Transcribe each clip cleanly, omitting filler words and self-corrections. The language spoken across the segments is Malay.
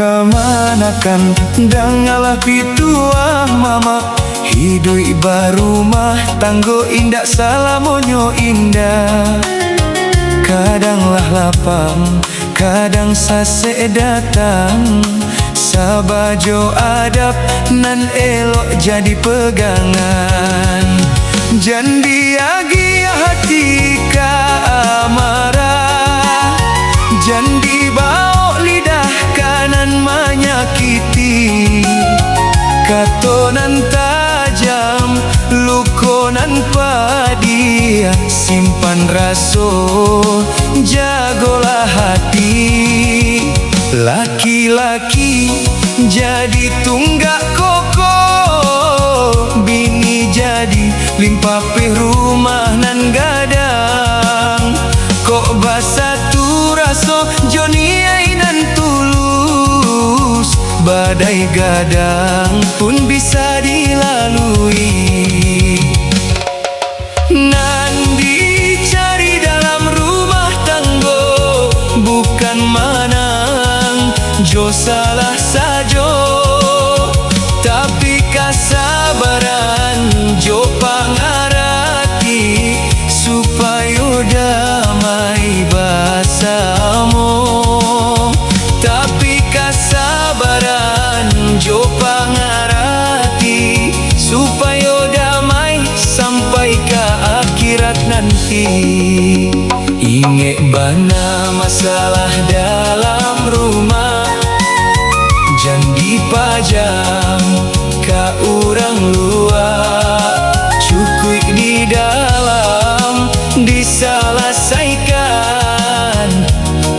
kemanakan dangalah pituah mama hidui barumah tanggo indak salamonyo indah. Kadanglah lapang, kadang sase datang, sabajo adab nan elok jadi pegangan. Jandi agi hati ka amarah, jandi bau lidah kanan menyakiti, katonan tajam lukonan padi, simpan raso jagolah hati. Laki-laki jadi tunggak koko, bini jadi limpah peh rumah nan gadang. Kok basa tu raso joni ainan tulus, badai gadang pun bisa dilalui. Nan dicari dalam rumah tanggo bukan manang jo salah sajo, tapi kasabaran jo pangarati supaya damai basamo. Tapi kasabaran jo pangarati supaya damai sampai ke akhirat nanti. Inget bana masalah dalam rumah, jandi pajang ka orang luar, cukup di dalam diselesaikan.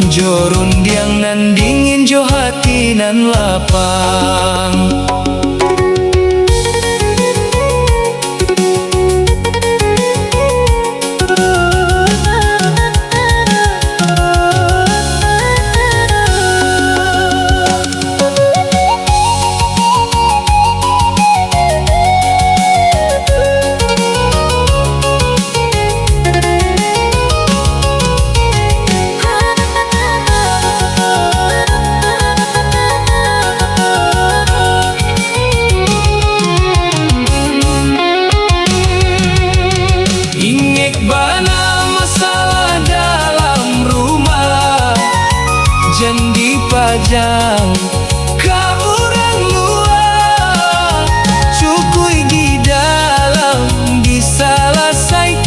Jorun diang nan dingin jo hati nan lapang. Jandi pajang ka orang luar, cukui di dalam diselesaikan.